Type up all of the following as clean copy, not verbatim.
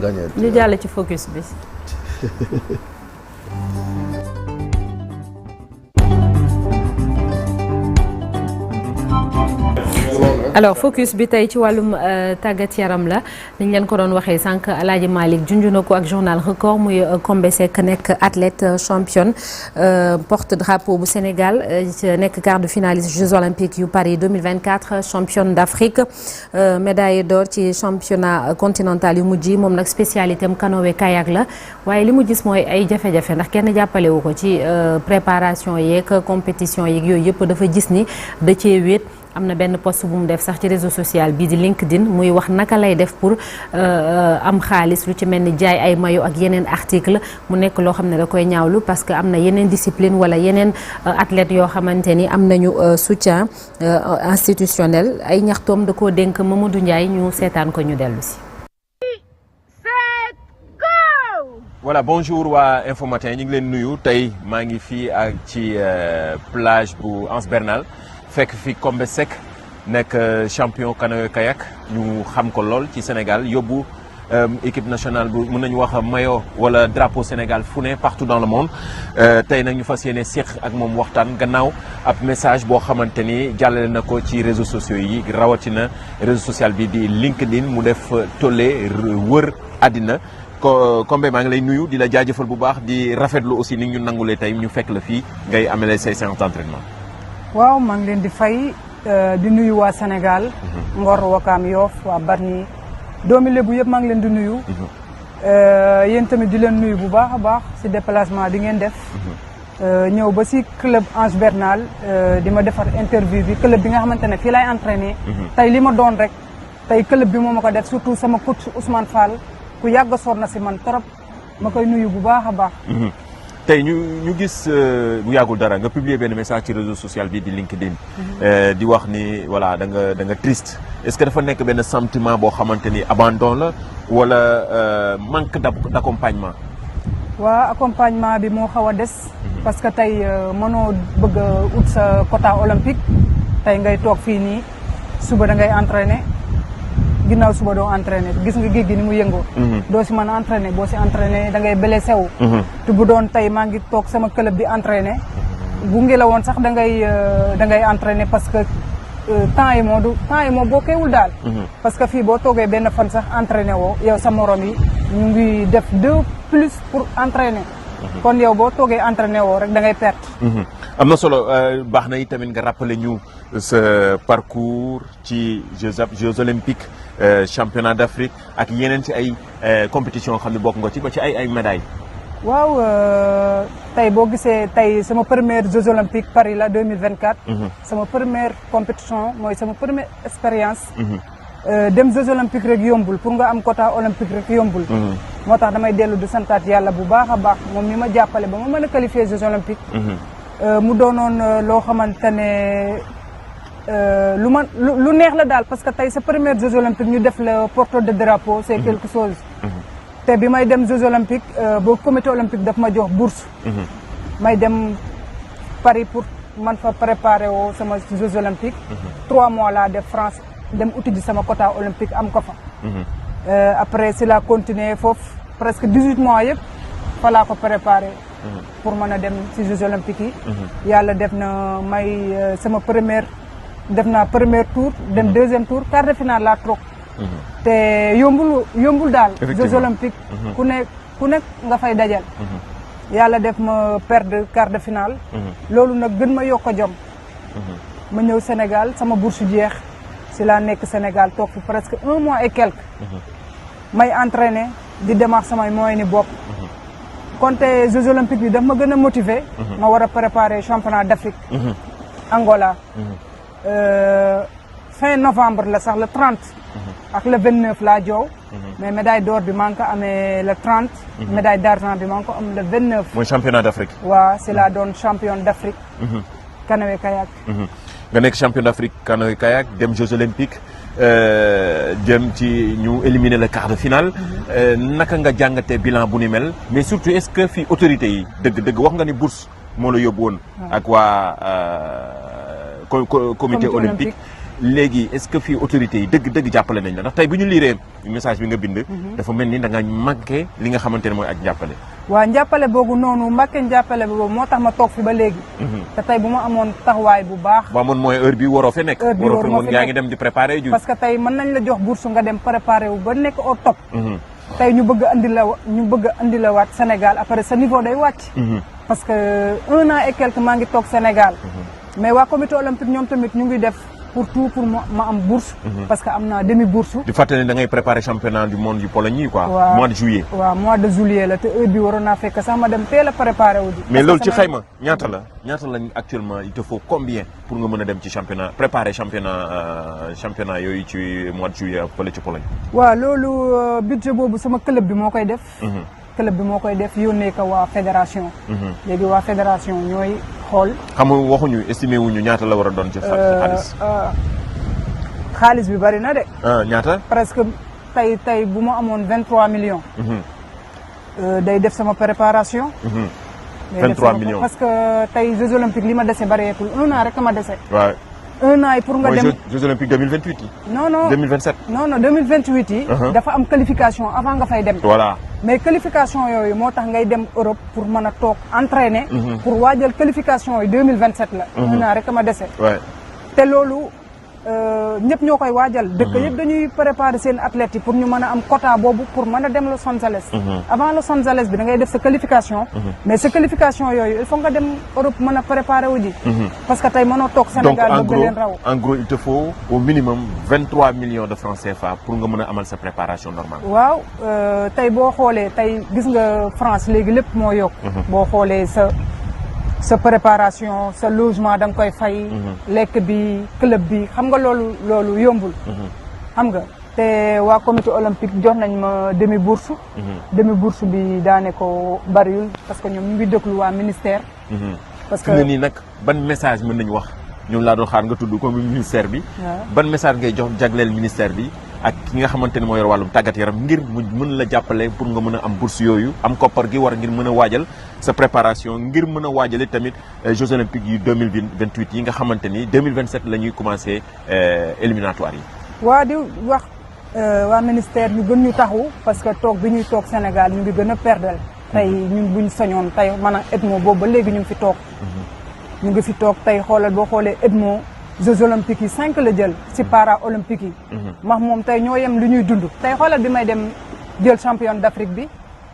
gagner. ñu jàll ci focus bi. alors focus bi tey ci wàllum tàggat yaram la niñ leen ko doon waxee sànq Alaaji Malick junj na ko ak journal Record muy Combé Seck nekk athlète championne porte drapeau bu Sénégal nekk quart de finaliste Jeux olympiques yu Paris 2024 championne d'Afrique médaille d'or ci championnat continental yu mujj yi moom nag spécialité am canoë kayak la waaye li mu gis mooy ay jafe-jafe ndax kenn jàppalewu ko ci préparation yeeg compétition yeeg yooyu yëpp dafa gis ni da cee wéet. am na benn post bu mu def sax ci réseau social bii di LinkedIn muy wax naka lay def pour am xaalis lu ci mel ni jaay ay maillot ak yeneen article mu nekk loo xam ne da koy ñaawlu parce que am na yeneen discipline wala yeneen athlètes yoo xamante ni am nañu soutien institutionnel ay ñaxtoom da koo dénk Mamadou Ndiaye ñu seetaan ko ñu dellu si. voilà bonjour waa Infos Matin ñu ngi leen nuyu tey maa ngi fii ak ci plage bu Anse Bernal fekk fi Combé Seck nekk champion canoë kayak ñu xam ko lool ci Sénégal yóbbu équipe nationale bu mën nañu wax maillot wala drapeau Sénégal fu ne partout dans le monde tey nag ñu fas yéene séq ak moom waxtaan gannaaw ab message boo xamante ni jàllale na ko ci réseaux sociaux yi rawatina réseau social bi di LinkedIn mu def tolle wër àddina Combé maa ngi lay nuyu di la jaajëfal bu baax di rafetlu aussi ni ñu nangulee tey ñu fekk la fii ngay amele say séances d'entraînement. waaw maa ngi leen di fay di nuyu waa Sénégal. Ngor Wakaam Yoff waa Bargny doomi Lebu yëpp maa ngi leen di nuyu. yéen tamit di leen nuyu bu baax a baax si déplacement bi ngeen def. ñëw ba si club Anse Bernal di ma defar interview bi club bi nga xamante ne fii laay entraîné. tey li ma doon rek tey club bi moo ma ko def surtout sama coach Ousmane Fall ku yàgg a sonn na si man trop ma koy nuyu bu baax a baax. tey ñu gis bu yàggul dara nga publier benn message ci réseau social bi di LinkedIn di wax ni voilà da nga triste est-ce que dafa nekk benn sentiment boo xamante ni abandon la wala manque d'accompagnement. waa accompagnement bi moo xaw a des. parce que tey mënoo bëgg a ut sa quota olympique tey ngay toog fii nii suba da ngay entraîner ginnaaw suba doo entraîner gis nga géej gi ni mu yëngoo. doo si mën a entraîner boo si entraîner da ngay blessé wu. te bu doon tey maa ngi toog sama club di entraîner gunge la woon sax da ngay entraîner parce que temps yi moo bokkeewul daal. parce que fii boo toogee benn fan sax entraîner woo yow sa morom yi ñu ngi def 2 plus pour entraîner. kon yow boo toogee entraîner woo rek da ngay perte. am na solo baax na itamit nga rappeler ñu sa parcours ci Jeux olympiques championnat d'Afrique ak yeneen ci ay compétition xam ne bokk nga ci ba ci ay médailles. waaw tey boo gisee tey sama première Jeux olympiques Paris la 2024. sama première compétition mooy sama première expérience. dem Jeux olympiques rek yombul pour nga am quota olympique rek yombul. moo tax damay dellu di santaat yàlla bu baax a baax moom mi ma jàppale ba ma mën a qualifier Jeux olympiques. mu doonoon loo xamante ne lu neex la daal parce que tey sa première Jeux olympiques ñu def la porteur de drapeau c'est quelque chose. te bi may dem Jeux olympiques boo comité olympique daf ma jox bourse. may dem Paris pour man fa préparer woo sama Jeux olympiques. 3 mois laa def France dem uti ji sama quota olympique am ko fa. après si la continuer foofu presque 18 mois yëpp fa laa ko préparer. pour mën a dem ci Jeux olympiques yi. yàlla def na may sama def naa premier tour dem deuxième tour quart de finale laa toog. te yombul daal. Jeux olympiques ku nekk nga fay dajal. yàlla def ma perdre quart de finale. loolu nag gën ma yokk a jom. ma ñëw Sénégal sama bourse jeex si laa nekk Sénégal toog fi presque 1 mois et quelque. may entraîner di démarrer samay moyens ni bopp. konte Jeux olympiques bi daf ma gën a motiver. ma war a préparer championnat d'Afrique. Angola. fin novembre la sax le 30. ak le 29 laa joow. mais médaille d'or bi maa ngi ko amee le 30. médaille d'argent bi maa ngi ko am le 29. mooy championnat d'Afrique. waaw c'est la doon champion d'Afrique. canoë kayak. nga nekk champion d'Afrique canoë kayak dem Jeux olympiques jëm ci ñu éliminer le quart de finale. naka nga jàngatee bilan bu ni mel mais surtout est-ce que fii autorités yi dëgg wax nga ni bourse moo la yóbbu woon. ak waa comité olympique. léegi est-ce que fii autorités yi dëgg jàppale nañ la ndax tey bu ñu liiree message bi nga bind. dafa mel ni da nga manqué li nga xamante ne mooy ak njàppale. waa njàppale boobu noonu manqué njàppale boobu moo tax ma toog fi ba léegi. te tey bu ma amoon taxawaay bu baax. ba amoon mooy heure bi waroo fe nekk. heure bi waroo moom yaa ngi dem di préparer ju. parce que tey mën nañ la jox bourse nga dem préparer wu ba nekk au top. tey ñu bëgg a andi la waat Sénégal après sa niveau day wàcc. parce que 1 an et quelque maa ngi toog Sénégal. mais waa comité olympique ñoom tamit ñu ngi def pour tout pour ma am bourse. parce que am naa demi bourse. di fàttali da ngay préparer championnat du monde yu Pologne yi quoi. waaw mois de juillet. waaw mois de juillet la te heure bi waroon naa fekk sax ma dem teel a préparer wu. mais loolu ci xayma ñaata lañ actuellement il te faut combien pour nga mën a dem ci championnat préparer championnat yooyu ci mois de juillet fële ci Pologne. waaw loolu budget boobu sama club bi moo koy def. club bi moo koy def yónnee ko waa fédération. léegi waa fédération ñooy xool. xam nga waxuñu estimé wuñu ñaata la war a doon ci xaalis. xaalis bi bari na de. ñaata. presque tey bu ma amoon 23 millions. day def sama préparation. 23 millions parce que tey Jeux olympiques li ma dese bareetul 1 an rek ma dese. waaw 1 an yi pour nga dem mooy Jeux olympiques 2028 yi. non 2027. non 2028 yi. dafa am qualification avant nga fay dem. voilà. mais qualification yooyu moo tax ngay dem Europe pour mën a toog entraîner. pour waajal qualification yi 2027 la. 1 an rek ma dese. te loolu ñëpp ñoo koy waajal. dëkk yëpp dañuy préparer seen athlètes yi pour ñu mën a am quota boobu pour mën a dem Los Angeles. avant Los Angeles bi da ngay def sa qualification. mais sa qualification yooyu il faut nga dem Europe mën a préparer wu ji. parce que tey mënoo toog Sénégal bëgg leen raw. en gros il te faut au minimum 23 millions de francs CFA pour nga mën a amal sa préparation normale. waaw tey boo xoolee tey gis nga France léegi lépp moo yokk. boo xoolee sa préparation sa logement da nga koy fay. lekk bi club bi xam nga loolu yombul. xam nga te waa comité olympique jox nañ ma demi bourse. demi bourse bi daane ko bariwul parce que ñoom ñu ngi déglu waa ministère. parce que nii nag ban message mën nañu wax ñoom laa doon xaar nga tudd comme ministère bi. ban message ngay jox jagleel ministère bi. ak ki nga xamante ni moo yor wàllum tàggat yaram ngir mu mën la jàppale pour nga mën a am bourse yooyu am koppar gi war ngir mën a waajal sa préparation ngir mën a waajale tamit Jeux olympiques yu 2028 yi nga xamante ni 2027 la ñuy commencé éliminatoire yi. waa di wax waa ministère ñu gën ñu taxu parce que toog bi ñuy toog Sénégal ñu ngi gën a perdal tey ñun buñ sañoon tey maanaam Edmo boobu ba léegi ñu ngi fi toog. ñu ngi fi toog tey xoolal boo xoolee Edmo. Jeux olympiques yi 5 la jël si para olympique yi. max moom tey ñoo yem lu ñuy dund. tey xoolal bi may dem jël championne d'Afrique bi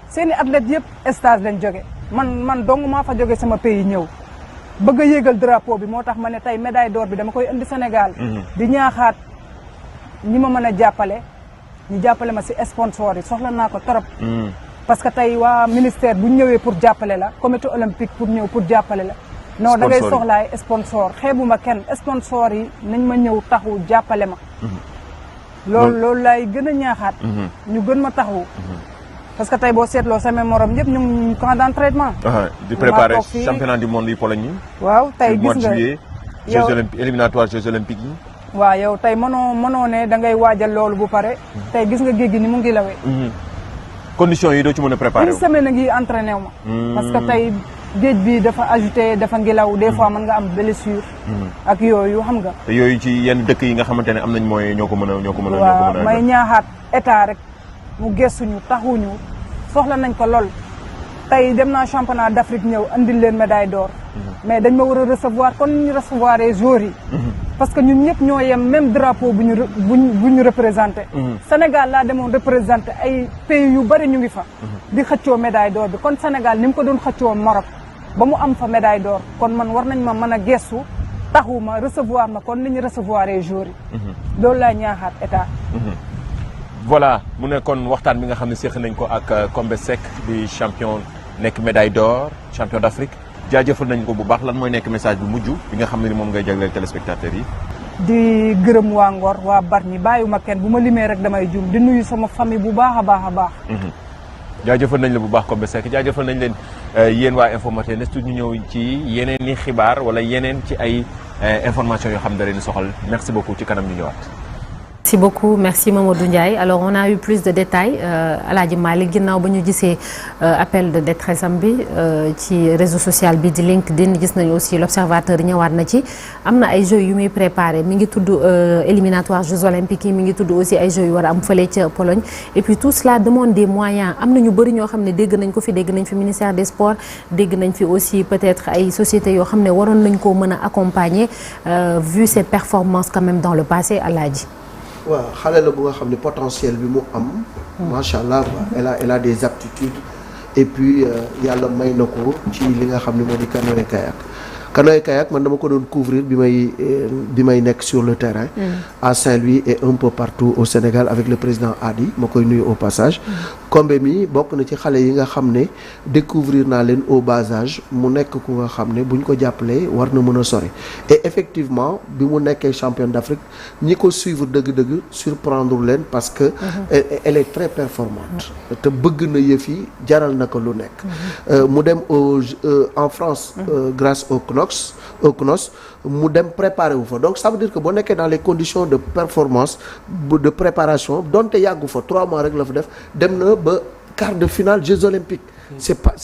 seeni athlètes yëpp stage lañ jóge man dong maa fa jóge sama pays ñëw bëgg a yéegal drapeau bi moo tax ma ne tey médaille d'or bi dama koy indi Sénégal. di ñaaxaat ñi ma mën a jàppale ñu jàppale ma si sponsor yi soxla naa ko trop. parce que tey waa ministère bu ñëwee pour jàppale la comité olympique pour ñëw pour jàppale la. non da ngay soxlaay sponsor xeebuma kenn sponsor yi nañ ma ñëw taxu jàppale ma. loolu laay gën a ñaaxaat. ñu gën ma taxu. parce que tey boo seetloo sama morom ñëpp ñu ngi camp d'entraînement. di préparer championnat du monde yu Pologne yi. waaw tey gis nga Jeux olympiques éliminatoire Jeux olympiques yi. waaw yow tey mënoo ne da ngay waajal loolu bu pare. tey gis nga géej gi ni mu ngi lawee. conditions yi doo ci mën a préparer une semaine a ngi entraîné wu ma. parce que tey géej bi dafa ajouté dafa ngelaw des fois mën nga am blessure. ak yooyu xam nga. te yooyu ci yenn dëkk yi nga xamante ne am nañ mooy ñoo ko mën a. waaw may ñaaxaat état rek mu gëstuñu taxuñu soxla nañ ko lool. tey dem naa championnat d'Afrique ñëw andil leen médaille d'or. mais dañ ma war a recevoir kon ñu recevoir joueurs yi. parce que ñun ñëpp ñoo yem même drapeau bu ñu représenté. Sénégal laa demoon représenté ay pays yu bari ñu ngi fa. di xëccoo médaille d'or bi kon Sénégal ni mu ko doon xëccoo Maroc ba mu am fa médaille d'or kon man war nañ ma mën a gestu taxu ma recevoir ma kon ni ñu recevoir joueurs yi. loolu laa ñaaxaat état. voilà mu nekkoon waxtaan bi nga xam ne séq nañ ko ak Combé Seck di champion nekk médaille d'or champion d'Afrique jaajëfal nañ ko bu baax lan mooy nekk message bu mujj bi nga xam ne ni moom ngay jagleel téléspectateurs yi. di gërëm waa Ngor waa Bargny bàyyiwuma kenn bu ma limee rek damay jum di nuyu sama famille bu baax a baax a baax. jaajëfal nañ la bu baax Combé Seck jaajëfal nañ leen yéen waa Infos Matin ne ñu ñëw ci yeneen i xibaar wala yeneen ci ay information yoo xam ne da leen soxal merci beaucoup ci kanam ñu ñëwaat. merci beaucoup merci Mamadou Ndiaye alors on a eu plus de détails Alaaji Malick ginnaaw ba ñu gisee appel de détresse am bi ci réseau social bi di LinkedIn gis nañu aussi l'observateur ñëwaat na ci am na ay jeux yu muy préparé mi ngi tudd éliminatoire Jeux olympiques yi mi ngi tudd aussi ay jeux yu war a am fële ca Pologne et puis tout cela demande des moyens am na ñu bëri ñoo xam ne dégg nañ ko fi dégg nañ fi ministère des sports dégg nañ fi aussi peut-être ay sociétés yoo xam ne waroon nañ koo mën a accompagner vu ses performances quand même dans le passé Alaaji. waaw xale la bu nga xam ne potentiel bi mu am. macha allah elle a des aptitudes et puis yàlla may na ko ci li nga xam ne moo di canoë kayak man dama ko doon couvrir bi may nekk sur le terrain. à Saint-Louis et un peu partout au Sénégal avec le président Hadi ma koy nuyu au passage. Kombe mi bokk na ci xale yi nga xam ne découvrir naa leen au bas âge mu nekk ku nga xam ne buñ ko jàppalee war na mën a sori et effectivement bi mu nekkee championne d'Afrique ñi ko suivre dëgg-dëgg surprendre leen parce que elle est très performante te bëgg na yëf yi jaral na ko lu nekk mu dem en France grâce au CNOS mu dem préparer wu fa donc ça veut dire que boo nekkee dans les conditions de performance de préparation donte yàggu fa 3 mois rek la fa def dem na ba quart de finale Jeux olympiques c'est pas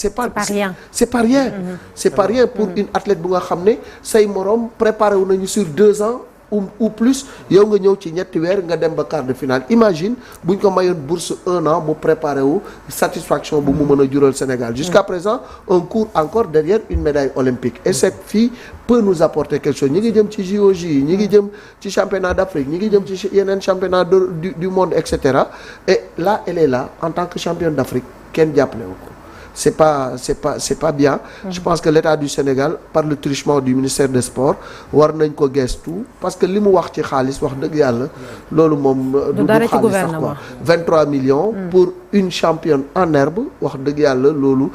rien c'est pas rien pour une athlète bu nga xam ne say moroom préparé wu nañu sur 2 ans ou plus yow nga ñëw ci ñetti weer nga dem ba quart de finale imagine buñ ko mayoon bourse 1 an mu préparé wu satisfaction bu mu mën a jural Sénégal jusqu'à présent on court encore derrière une médaille olympique et cette fille peut nous apporter quelque chose ñi ngi jëm ci JOJ ñi ngi jëm ci championnat d'Afrique ñi ngi jëm ci yeneen championnat du monde etc et là elle est là en tant que championne d'Afrique kenn jàppale wu ko c'est pas bien. Je pense que l'État du Sénégal par le truchement du ministère des Sports war nañ ko gestu parce que li mu wax ci xaalis wax dëgg yàlla loolu moom du xaalis sax quoi 23 millions pour une championne en herbe wax dëgg yàlla loolu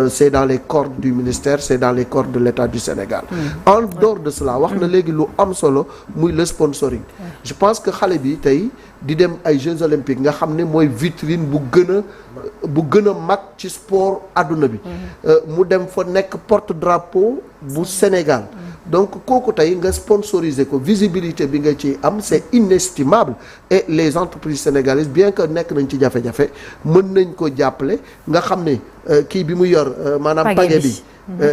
c'est dans les cordes du ministère c'est dans les cordes de l'État du Sénégal en dehors de cela wax na léegi lu am solo muy le sponsoring je pense que xale bi tey di dem ay Jeux olympiques nga xam ne mooy vitrine bu gën a mag ci sport adduna bi mu dem fa nekk porte-drapeau bu Sénégal donc kooku tey nga sponsoriser ko visibilité bi nga ci am c'est inestimable et les entreprises sénégalaises bien que nekk nañ ci jafe-jafe mën nañ ko jàppale nga xam ne kii bi mu yor maanaam paquet bi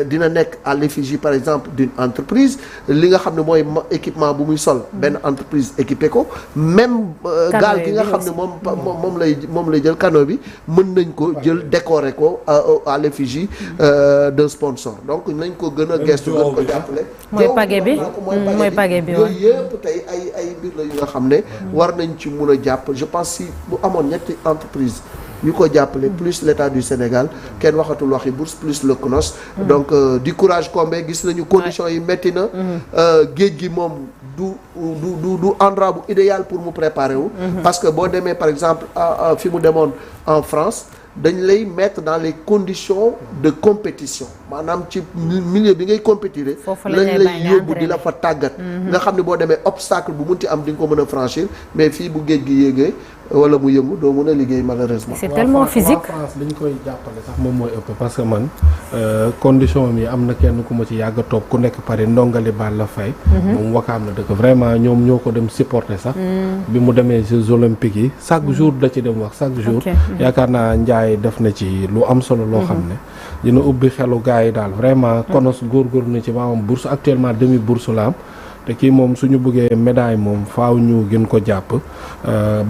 dina nekk à l'effigie par exemple d'une entreprise li nga xam ne mooy équipement bu muy sol benn entreprise équipé ko même gaal gi nga xam ne moom lay jël canot bi mën nañ ko jël décorer ko à l'effigie d'un sponsor donc nañ ko gën a gestu gën ko jàppale mooy paquet bi yooyu yëpp tey ay mbir la yu nga xam ne war nañ ci mun a jàpp je pense si bu amoon ñetti entreprise yu ko jàppale plus l'État du Sénégal kenn waxatul waxi bourse plus le CNOS donc du courage Combé gis nañu conditions yi métti na géej gi moom du endroit bu idéal pour mu préparer wu parce que boo demee par exemple fi mu demoon en France dañ lay mettre dans les conditions de compétition maanaam ci milieu bi ngay compétir lañ lay yóbbu di la fa tàggat nga xam ne boo demee obstacle bu munti am di nga ko mën a franchir mais fii bu géej gi yéegee wala mu yëngu doo mën a liggéey malheureusement. c'est tellement physique. France dañ koy jàppale sax moom mooy ëpp parce que man condition mi am na kenn ku ma ci yàgg a topp ku nekk Paris ndongali baal la fay. moom wakaam na dëkk vraiment ñoom ñoo ko dem supporter sax. bi mu demee Jeux olympiques yi chaque jour da ci dem wax chaque jour. yaakaar naa Ndiaye def na ci lu am solo loo xam ne. dina ubbi xelu gars yi daal vraiment. konos góorgóorlu na ci maanaam bourse actuellement demi bourse la am. te kii moom suñu bëggee médaille moom faaw ñu gën ko jàpp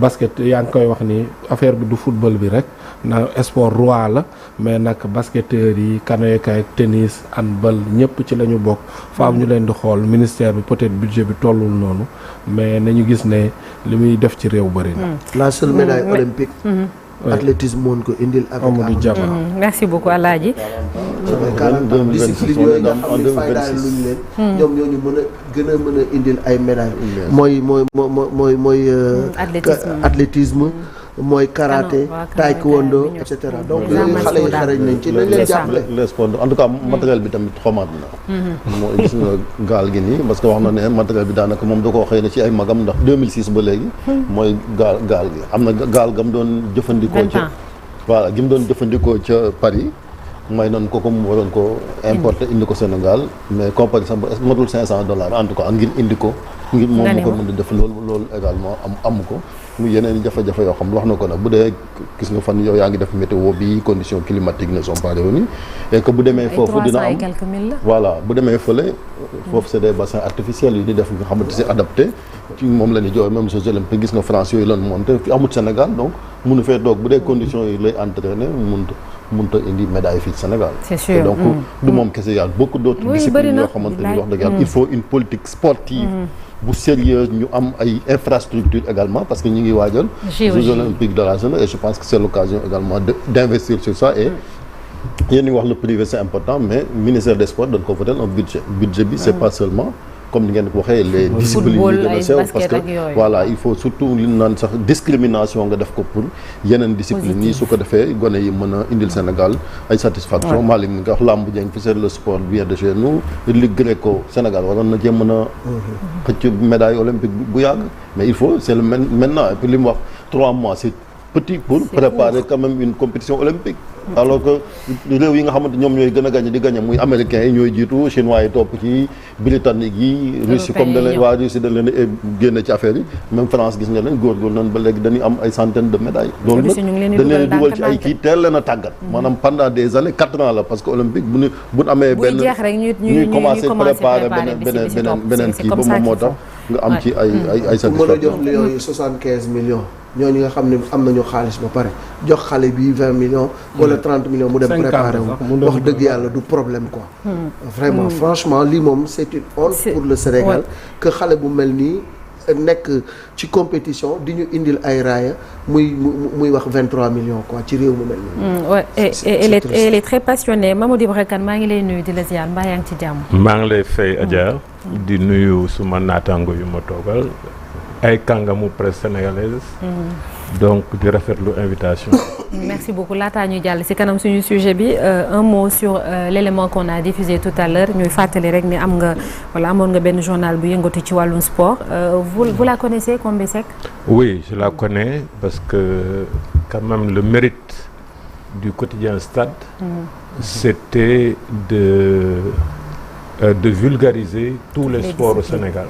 basket yaa ngi koy wax ni affaire bi du football bi rek na sport roi la mais nag basketteurs yi canoë kayak tennis handball ñëpp ci la ñu bokk faaw ñu leen di xool ministère bi peut-être budget bi tollul noonu mais nañu gis ne li muy def ci réew bëri na. la seule médaille olympique. athlétisme moon ko indil avec Amadou Diaba. merci beaucoup Alaaji. discipline yooyu nga xam ne faydaal luñ leen ñoom ñooñu mën a indil ay médailles mooy athlétisme mooy karaté taekwondo et cetera donc yooyu xale yi xarañ nañ ci nañ leen jàppale les sports en tout cas matériel bi tamit xomaat na moo gis nga gaal gi nii parce que wax na ne matériel bi daanaka moom da koo xëy na ci ay magam ndax 2006 ba léegi mooy gaal gi am na gaal gam doon jëfandikoo ca voilà gi mu doon jëfandikoo ca Paris may nañ ko mu waroon ko importer indi ko Sénégal mais comme par exemple matul $500 en tout cas ngir indi ko ngir moom mu ko mën a def loolu également amu ko mu yeneen jafe-jafe yoo xam wax na ko nag bu dee gis nga fan yow yaa ngi def météo bi conditions climatiques ne sont pas réunies et que bu demee foofu dina am voilà bu demee fële foofu c'est des bassins artificiels yu di def nga xamante c'est adapté ci moom la ñu joxe même Jeux olympiques gis nga France yooyu lan monté fi amut Sénégal donc mënu fee toog bu dee conditions yi lay entraîner mënut a indi médaille fii Sénégal. C'est sûr. Et donc du moom kese y a beaucoup d'autres disciplines yoo xamante ni wax dëgg yàlla il faut une politique sportive bu sérieuse ñu am ay infrastructures également parce que ñu ngi waajal Jeux olympiques de la jeunesse et je pense que c'est l'occasion également d'investir sur ça et yéen ngi wax le privé c'est important mais ministère des sports dañ ko voter un budget bi c'est pas seulement comme ni ngeen ko waxee les disciplines yi gën a sew parce que voilà il faut surtout li ñu naan sax discrimination nga def ko pour yeneen disciplines yi su ko defee gone yi mën a indil Sénégal ay satisfaction Malick mi nga wax lamb jeng fi c'est le sport vient de chez nous Ligue gréco Sénégal waroon na cee mën a xëcc médaille olympique bu yàgg mais il faut c'est le maintenant et puis li mu wax 3 mois c'est petit pour préparer quand même une compétition olympique alors que réew yi nga xamante ñoom ñooy gën a gagné di gagné muy américains yi ñooy jiitu chinois yi topp ci britanniques yi Russie comme da leen waa Russie dañ leen génne ci affaire yi même France gis nga leen góorgóorlu nañ ba léegi dañuy am ay centaines de médailles loolu nag dañ leen dugal ci ay kii teel leen a tàggat maanaam pendant des années 4 ans la parce que olympique bu amee benn ñuy commencé préparer beneen kii ba moom moo tax nga am ci ay satisfaction mën a jox Lions yi 75 millions ñooñu nga xam ne am nañu xaalis ba pare jox xale bi 20 millions wala 30 millions mu dem préparer wu wax dëgg yàlla du problème quoi vraiment franchement lii moom c'est une honte pour le Sénégal que xale bu mel nii nekk ci compétition di ñu indil ay raaya muy wax 23 millions quoi ci réew mu mel nii. ouais elle est très passionnée Mamadou Ibra Kane maa ngi lay nuyu di la ziar mbaa yaa ngi ci jàmm. maa ngi lay fay Adja. di nuyu suma naataango yu ma toogal ay kàngamu presse sénégalaise. donc di rafetlu invitation. merci beaucoup laataa ñuy jàll ci kanam suñu sujet bi un mot sur l'élément qu'on a diffusé tout à l'heure ñuy fàttali rek ne amoon nga benn journal bu yëngatu ci wàllum sport vous la connaissez Combé Seck? Oui, je la connais parce que quand même le mérite du quotidien Stade c'était de vulgariser tous les sports au Sénégal.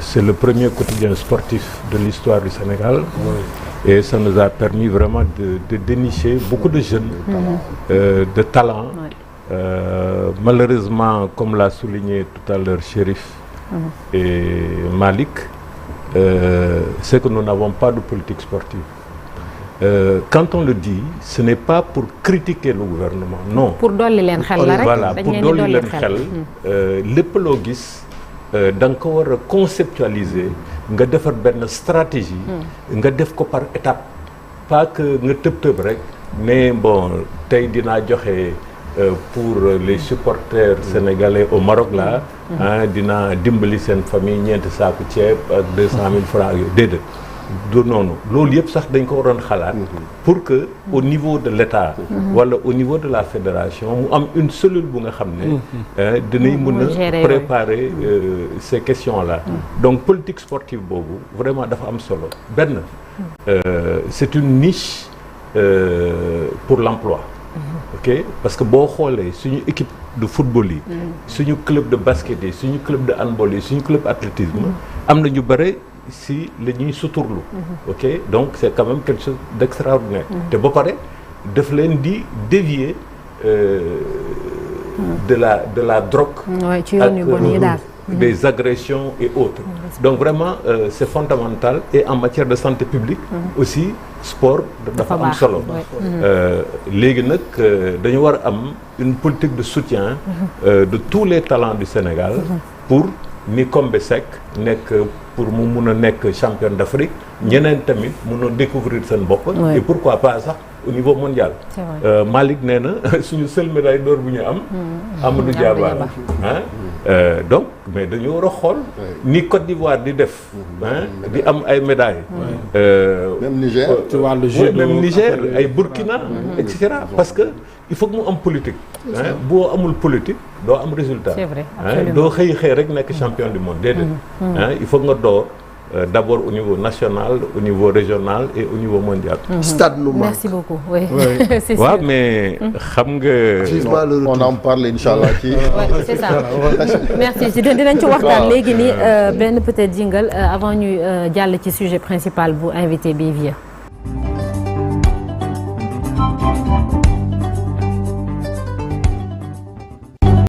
C'est le premier quotidien sportif de l'histoire du Sénégal. Et ça nous a permis vraiment de dénicher beaucoup de jeunes, de talents. Malheureusement, comme l'a souligné tout à l'heure Chérif et Malick, c'est que nous n'avons pas de politique sportive. Quand on le dit, ce n'est pas pour critiquer le gouvernement, non. Pour dolli leen xel la rek. Voilà, pour dolli leen xel. lépp loo gis da nga ko war a conceptualiser nga defar benn stratégie. nga def ko par étape. pas que nga tëb rek mais bon tey dinaa joxe pour les supporters sénégalais au Maroc là. dinaa dimbali seen famille ñeenti saaku ceeb ak 200 000 francs yooyu déedéet. du noonu loolu yëpp sax dañ ko waroon xalaat pour que au niveau de l'État wala au niveau de la fédération mu am une cellule bu nga xam ne dinañ mën a préparer ces questions là donc politique sportive boobu vraiment dafa am solo benn c'est une niche pour l'emploi ok parce que boo xoolee suñu équipe de football yi suñu club de basket yi suñu club de handball yi suñu club athlétisme am na ñu bare si la ñuy suturlu ok donc c'est quand même quelque chose d'extraordinaire te ba pare daf leen di dévier de la drogue ci yoon yu bon yi daal des agressions et autres donc vraiment c'est fondamental et en matière de santé publique aussi sport dafa am solo léegi nag dañu war a am une politique de soutien de tous les talents du Sénégal pour ni Combé Seck nekk pour mu mun a nekk champion d'Afrique ñeneen tamit mun a découvrir seen bopp et pourquoi pas sax au niveau mondial Malick nee na suñu seul médaille d'or bu ñu am Amadou Diaba donc mais dañu war a xool ni Côte d'Ivoire di def di am ay médailles même Niger ci wàllu judo même Niger ay Burkina et cetera parce que il faut que mu am politique boo amul politique doo am résultat c'est vrai doo xëy rek nekk champion du monde déedéet il faut nga door d'abord au niveau national, au niveau régional et au niveau mondial. Stade nous manque. Merci beaucoup. Oui. C'est waaw sûr. mais xam nga. on en parle inchallah ci. c'est ça. Merci ci dinañ ci waxtaan léegi nii benn peut-être jingle avant ñuy jàll ci sujet principal bu invité bi Vieux.